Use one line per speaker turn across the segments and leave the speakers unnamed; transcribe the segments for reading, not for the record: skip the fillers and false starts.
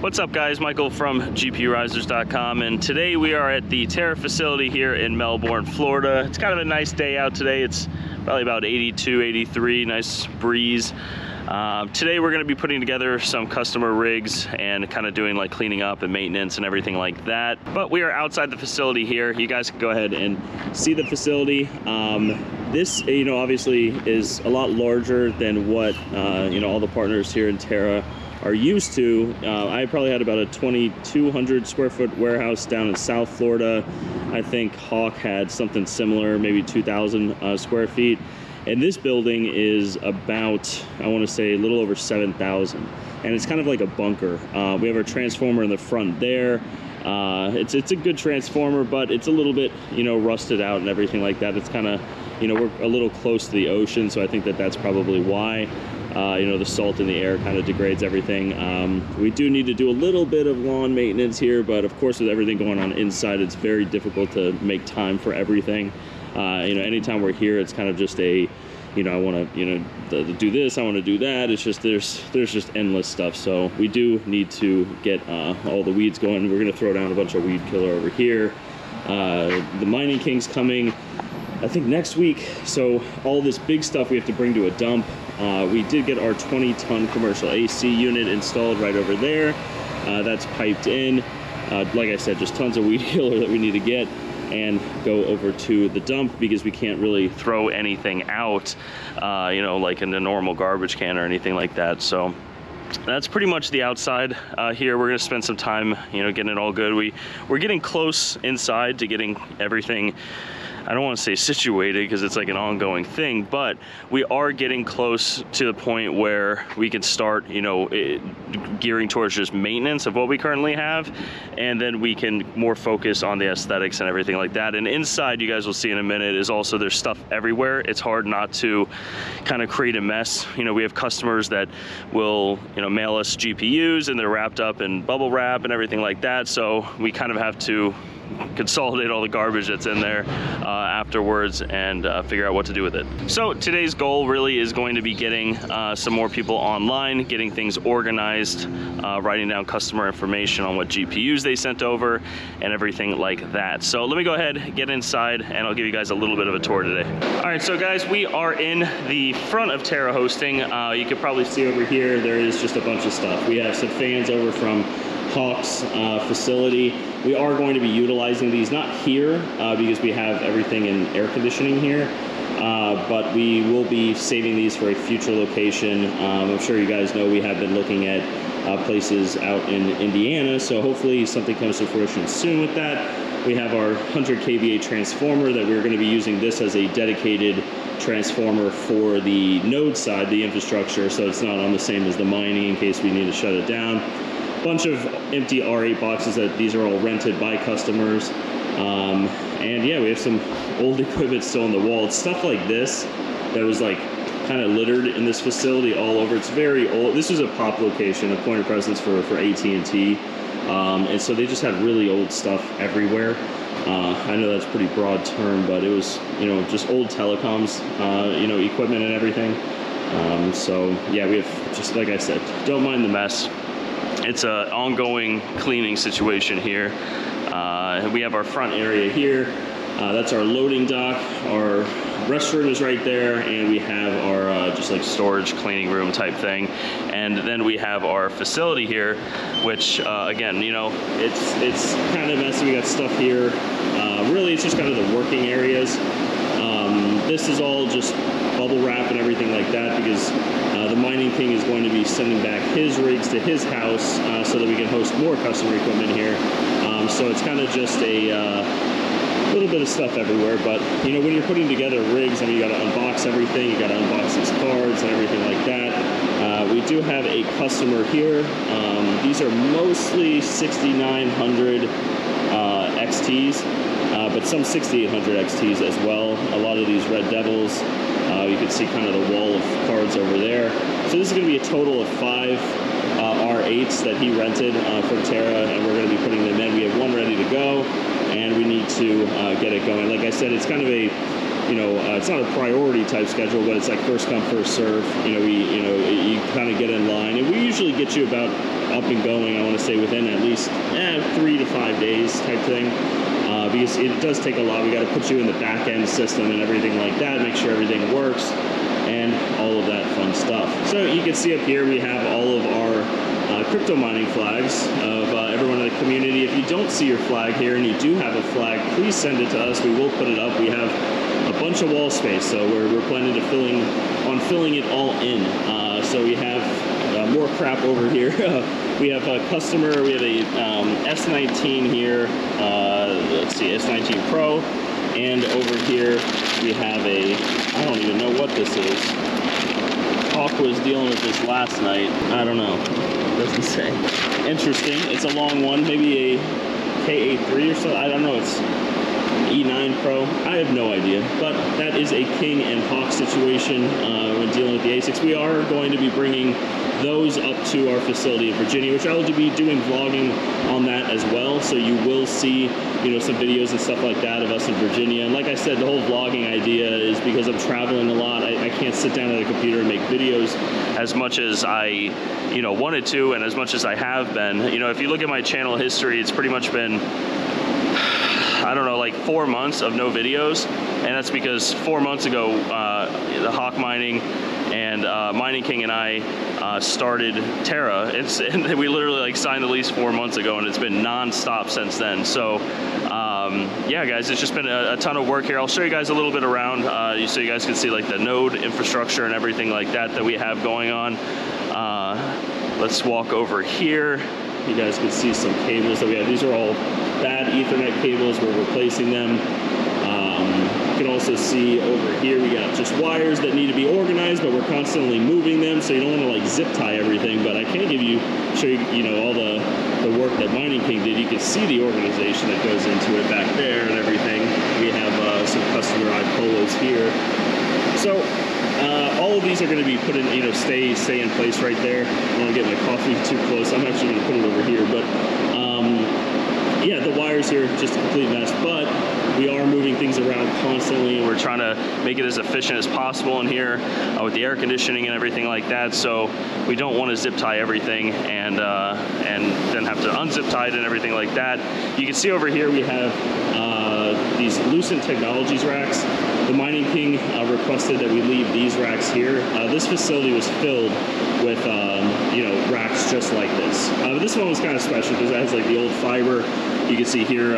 What's up guys, Michael from GPURisers.com, and today we are at the Terra facility here in Melbourne, Florida. It's kind of a nice day out today. It's probably about 82, 83, nice breeze. Today we're going to be putting together some customer rigs and kind of doing like cleaning up and maintenance and everything like that. But we are outside the facility here. You guys can go ahead and see the facility. This, obviously is a lot larger than what, all the partners here in Terra are used to. I probably had about a 2,200 square foot warehouse down in South Florida. I think Hawk had something similar, maybe 2,000 square feet. And this building is about, I want to say, a little over 7,000. And it's kind of like a bunker. We have our transformer in the front there. It's a good transformer, but it's a little bit, rusted out and everything like that. It's kind of, we're a little close to the ocean, so I think that that's probably why. The salt in the air kind of degrades everything. We do need to do a little bit of lawn maintenance here, but of course with everything going on inside, it's very difficult to make time for everything. Anytime we're here, it's kind of just a, I want to, do this, I want to do that. It's just, there's just endless stuff. So we do need to get all the weeds going. We're going to throw down a bunch of weed killer over here. The Mining King's coming, I think, next week. So all this big stuff we have to bring to a dump. We did get our 20-ton commercial AC unit installed right over there. That's piped in. Like I said, just tons of weed killer that we need to get and go over to the dump because we can't really throw anything out, like in a normal garbage can or anything like that. So that's pretty much the outside here. We're gonna spend some time, getting it all good. We're getting close inside to getting everything, I don't want to say situated because it's like an ongoing thing, but we are getting close to the point where we can start, gearing towards just maintenance of what we currently have, and then we can more focus on the aesthetics and everything like that. And inside, you guys will see in a minute, is also there's stuff everywhere. It's hard not to kind of create a mess. We have customers that will, mail us GPUs and they're wrapped up in bubble wrap and everything like that. So we kind of have to consolidate all the garbage that's in there afterwards and figure out what to do with it. So today's goal really is going to be getting some more people online, getting things organized, writing down customer information on what GPUs they sent over and everything like that. So let me go ahead, get inside, and I'll give you guys a little bit of a tour today. All right, so guys, we are in the front of Terra hosting. You can probably see over here, there is just a bunch of stuff. We have some fans over from Hawk's facility. We are going to be utilizing these, not here because we have everything in air conditioning here, but we will be saving these for a future location. I'm sure you guys know we have been looking at places out in Indiana, so hopefully something comes to fruition soon with that. We have our 100 kVA transformer that we're going to be using this as a dedicated transformer for the node side, the infrastructure, so it's not on the same as the mining in case we need to shut it down. Bunch of empty R8 boxes that these are all rented by customers. And yeah, we have some old equipment still on the wall. It's stuff like this that was like kind of littered in this facility all over. It's very old. This is a POP location, a point of presence for AT&T. And so they just had really old stuff everywhere. I know that's a pretty broad term, but it was, just old telecoms, equipment and everything. So yeah, we have, just like I said, don't mind the mess. It's an ongoing cleaning situation here. We have our front area here. That's our loading dock. Our restroom is right there, and we have our just like storage cleaning room type thing. And then we have our facility here, which again, it's kind of messy. We got stuff here. Really, it's just kind of the working areas. This is all just bubble wrap and everything like that because the Mining King is going to be sending back his rigs to his house so that we can host more customer equipment here. So it's kind of just a little bit of stuff everywhere. But when you're putting together rigs, you got to unbox everything. You got to unbox these cards and everything like that. We do have a customer here. These are mostly 6900 XTs. But some 6800 XTs as well. A lot of these Red Devils, you can see kind of the wall of cards over there. So this is going to be a total of 5 R8s that he rented from Terra, and we're going to be putting them in. We have one ready to go, and we need to get it going. Like I said, it's kind of a it's not a priority type schedule, but it's like first come, first serve. You kind of get in line, and we usually get you about up and going, I want to say within at least 3 to 5 days type thing. Because it does take a lot. We got to put you in the back end system and everything like that, make sure everything works, and all of that fun stuff. So you can see up here we have all of our crypto mining flags of everyone in the community. If you don't see your flag here and you do have a flag, please send it to us. We will put it up. We have a bunch of wall space, so we're planning to filling it all in. So we have more crap over here. We have a customer, we have a S19 here, let's see, S19 Pro, and over here we have I don't even know what this is. Hawk was dealing with this last night. I don't know, doesn't say. Interesting, it's a long one, maybe a K83 or so, I don't know, it's E9 Pro, I have no idea, but that is a King and Hawk situation when dealing with the ASICs. We are going to be bringing those up to our facility in Virginia, which I will be doing vlogging on that as well, so you will see some videos and stuff like that of us in Virginia. And like I said, the whole vlogging idea is because I'm traveling a lot. I can't sit down at a computer and make videos as much as I wanted to, and as much as I have been. If you look at my channel history, it's pretty much been, I don't know, like 4 months of no videos, and that's because 4 months ago the Hawk Mining and Mining King and I started Terra. And we literally signed the lease 4 months ago, and it's been non-stop since then. So yeah, guys, it's just been a ton of work here. I'll show you guys a little bit around so you guys can see the node infrastructure and everything like that we have going on. Let's walk over here. You guys can see some cables that we have. These are all bad Ethernet cables. We're replacing them. You can also see over here we got just wires that need to be organized, but we're constantly moving them, so you don't want to zip tie everything. But I can show you all the work that Mining King did. You can see the organization that goes into it back there and everything. We have some customer-eyed polos here. So all of these are going to be put in, stay in place right there. I don't want to get my coffee too close. I'm actually going to put it over here, but yeah, the wires here just a complete mess, but we are moving things around constantly, and we're trying to make it as efficient as possible in here with the air conditioning and everything like that. So we don't want to zip tie everything and then have to unzip tie it and everything like that. You can see over here we have these Lucent Technologies racks. The Mining King requested that we leave these racks here. This facility was filled with racks just like this. But this one was kind of special because it has the old fiber. You can see here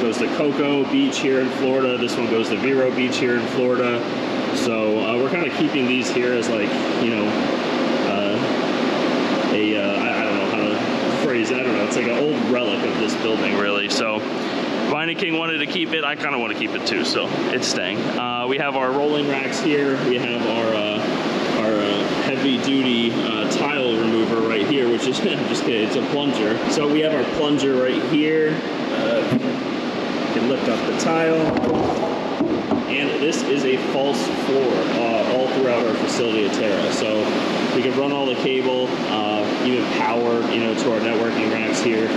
goes to Cocoa Beach here in Florida. This one goes to Vero Beach here in Florida. So we're kind of keeping these here as I don't know how to phrase it. I don't know. It's like an old relic of this building, really. So Mining King wanted to keep it. I kind of want to keep it too, so it's staying. We have our rolling racks here. We have our heavy-duty tile remover right here, which is just kidding, it's a plunger. So we have our plunger right here. You can lift up the tile, and this is a false floor all throughout our facility at Terra. So we can run all the cable, even power, to our networking racks here.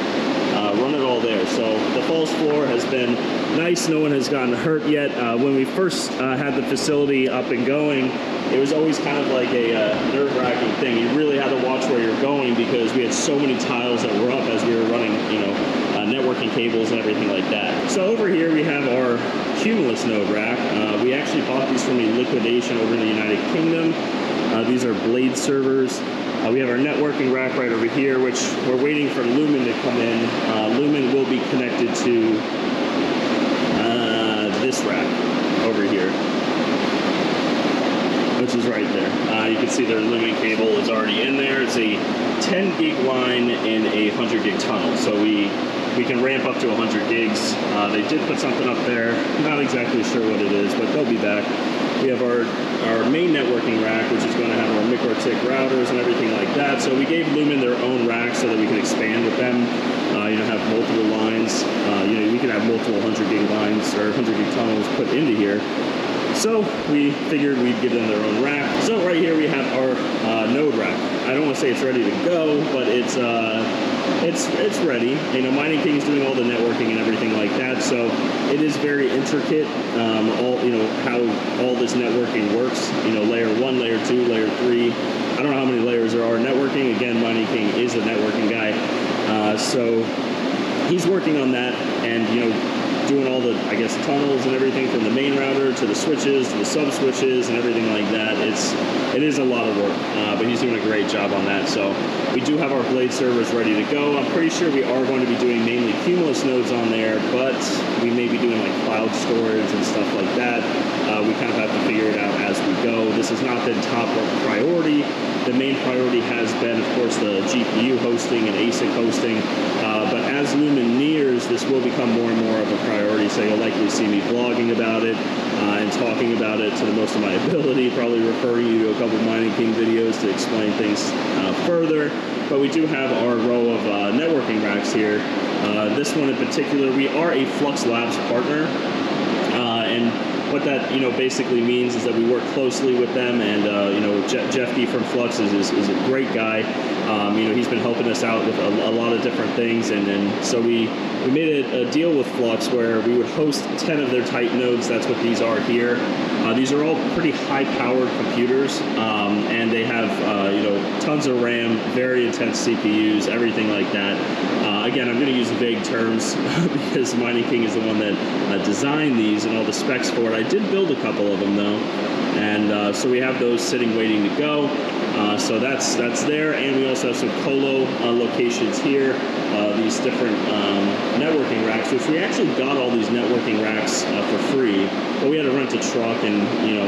Run it all there. So the false floor has been nice. No one has gotten hurt yet. When we first had the facility up and going, it was always kind of like a nerve-wracking thing. You really had to watch where you're going because we had so many tiles that were up as we were running, networking cables and everything like that. So over here we have our Cumulus node rack. We actually bought these from a liquidation over in the United Kingdom. These are blade servers. We have our networking rack right over here, which we're waiting for Lumen to come in. Lumen will be connected to this rack over here, which is right there. You can see their Lumen cable is already in there. It's a 10 gig line in a 100 gig tunnel. So we can ramp up to 100 gigs. They did put something up there. Not exactly sure what it is, but they'll be back. We have our main networking rack, which is going to have our MicroTik routers and everything like that. So we gave Lumen their own rack so that we can expand with them. Have multiple lines. We can have multiple 100 gig lines or 100 gig tunnels put into here. So we figured we'd give them their own rack. So right here we have our node rack. I don't want to say it's ready to go, but it's it's ready. You know, Mining King is doing all the networking and everything like that, so it is very intricate. How all this networking works. You know, layer 1, layer 2, layer 3. I don't know how many layers there are in networking. Again, Mining King is a networking guy, so he's working on that, and doing all the, I guess, tunnels and everything from the main router to the switches to the sub switches and everything like that. It is a lot of work, but he's doing a great job on that. So we do have our blade servers ready to go. I'm pretty sure we are going to be doing mainly Cumulus nodes on there, but we may be doing like cloud storage and stuff like that. We kind of have to figure it out as we go. This has not been top priority. The main priority has been, of course, the GPU hosting and ASIC hosting, but as Lumen nears, this will become more and more of a priority, so you'll likely see me vlogging about it and talking about it to the most of my ability, probably referring you to a couple Mining King videos to explain things further. But we do have our row of networking racks here. This one in particular, we are a Flux Labs partner, and what that basically means is that we work closely with them, and Jeffy from Flux is a great guy. He's been helping us out with a lot of different things, and so we made a deal with Flux where we would host 10 of their Titan nodes. That's what these are here. These are all pretty high-powered computers, and they have tons of RAM, very intense CPUs, everything like that. Again, I'm going to use vague terms because Mining King is the one that designed these and all the specs for it. I did build a couple of them though, and so we have those sitting waiting to go. So that's there, and we also have some colo locations here. These different networking racks, which we actually got all these networking racks for free, but we had to rent a truck and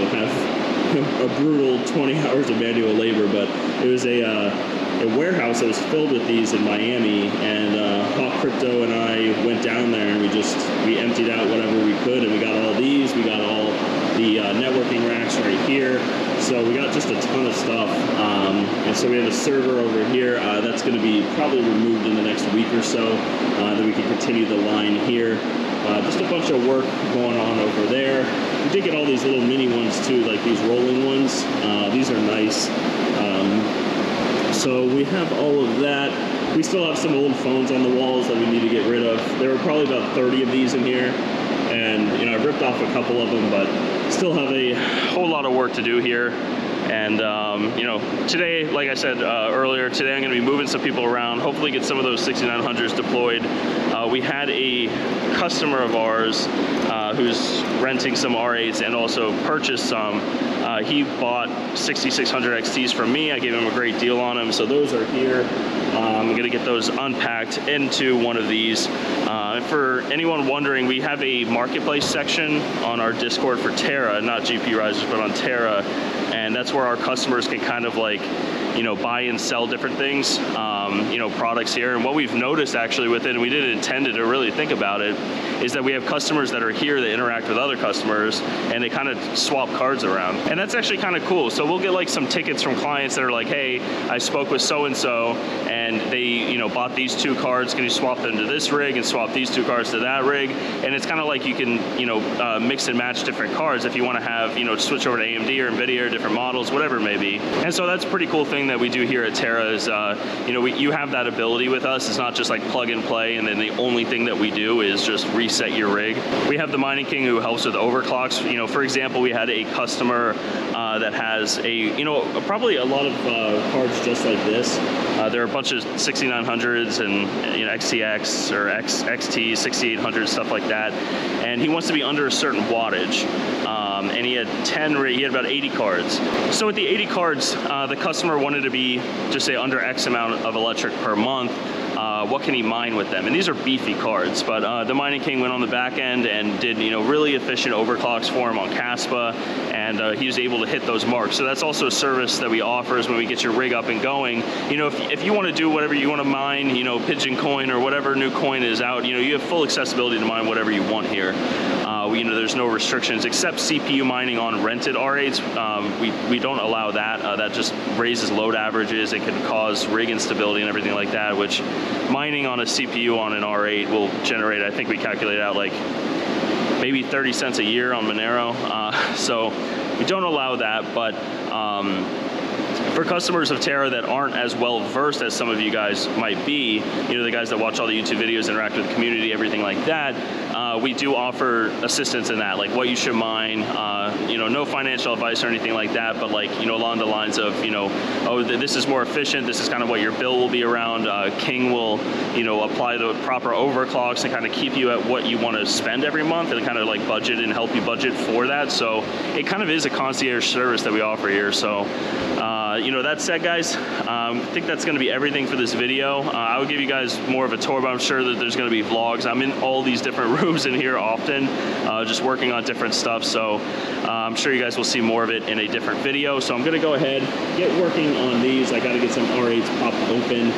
have a brutal 20 hours of manual labor. But it was a warehouse that was filled with these in Miami, and Hawk Crypto and I went down there and we emptied out whatever we could, and we got all these. We got all the networking racks right here. So we got just a ton of stuff, and so we have a server over here that's going to be probably removed in the next week or so, that we can continue the line here. Just a bunch of work going on over there. We did get all these little mini ones too, like these rolling ones. These are nice. So we have all of that. We still have some old phones on the walls that we need to get rid of. There were probably about 30 of these in here, and I ripped off a couple of them, but still have a whole lot of work to do here. And today, like I said earlier, today I'm going to be moving some people around, hopefully get some of those 6900s deployed. We had a customer of ours who's renting some R8s and also purchased some. He bought 6600 XTs from me. I gave him a great deal on them, so those are here. I'm going to get those unpacked into one of these. For anyone wondering, we have a marketplace section on our Discord for Terra, not GPURisers, but on Terra, and that's where our customers can kind of like, buy and sell different things, products here. And what we've noticed actually with it, and we didn't intend to really think about it, is that we have customers that are here that interact with other customers, and they kind of swap cards around. And that's actually kind of cool. So we'll get like some tickets from clients that are like, hey, I spoke with so-and-so, and they, bought these 2 cards. Can you swap them to this rig and swap these 2 cards to that rig? And it's kind of like you can, mix and match different cards if you want to have, switch over to AMD or NVIDIA or different models, whatever it may be. And so that's a pretty cool thing that we do here at Terra is, you have that ability with us. It's not just like plug and play, and then the only thing that we do is just reset your rig. We have the Mining King who helps with overclocks. For example, we had a customer that has probably a lot of cards just like this. There are a bunch of 6900s and XTX or XT 6800, stuff like that, and he wants to be under a certain wattage. And he had about 80 cards. So with the 80 cards, the customer wanted to be, just say, under X amount of electric per month. What can he mine with them? And these are beefy cards, but the Mining King went on the back end and did really efficient overclocks for him on Caspa, and he was able to hit those marks. So that's also a service that we offer is when we get your rig up and going. If you want to do whatever you want to mine, Pigeon Coin or whatever new coin is out, you have full accessibility to mine whatever you want here. There's no restrictions except CPU mining on rented R8s. We don't allow that. That just raises load averages. It can cause rig instability and everything like that, which mining on a CPU on an R8 will generate, I think we calculated out like maybe 30 cents a year on Monero. So we don't allow that, but For customers of Terra that aren't as well versed as some of you guys might be, you know, the guys that watch all the YouTube videos, interact with the community, everything like that, we do offer assistance in that, like what you should mine, you know, no financial advice or anything like that, but like, you know, along the lines of, you know, oh, this is more efficient, this is kind of what your bill will be around. King will, you know, apply the proper overclocks and kind of keep you at what you want to spend every month and kind of like budget and help you budget for that. So it kind of is a concierge service that we offer here. So you know, that said, guys, I think that's going to be everything for this video. I will give you guys more of a tour, but I'm sure that there's going to be vlogs. I'm in all these different rooms in here often, just working on different stuff. So I'm sure you guys will see more of it in a different video. So I'm going to go ahead, get working on these. I got to get some R8s popped open,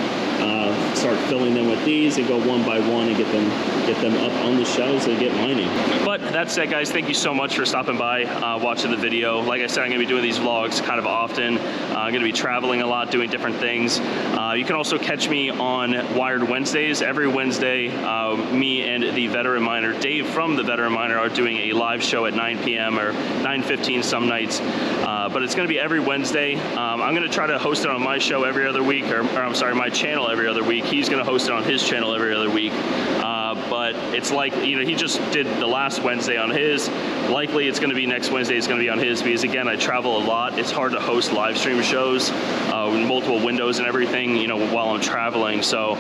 start filling them with these and go one by one and get them up on the shelves and get mining. But that said, guys, thank you so much for stopping by, watching the video. Like I said, I'm going to be doing these vlogs kind of often. I'm going to be traveling a lot, doing different things. You can also catch me on Wired Wednesdays. Every Wednesday, me and the veteran miner, Dave from the veteran miner, are doing a live show at 9 p.m. or 9:15 some nights. But it's going to be every Wednesday. I'm going to try to host it on my show every other week, or I'm sorry, my channel every other week. He's going to host it on his channel every other week. But it's like, you know, he just did the last Wednesday on his. Likely it's going to be next Wednesday, it's going to be on his, because again, I travel a lot. It's hard to host live stream shows with multiple windows and everything, you know, while I'm traveling. So,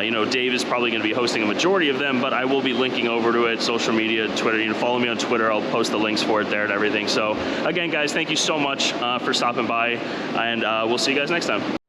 you know, Dave is probably going to be hosting a majority of them, but I will be linking over to it, social media, Twitter. You know, follow me on Twitter. I'll post the links for it there and everything. So again, guys, thank you so much for stopping by, and we'll see you guys next time.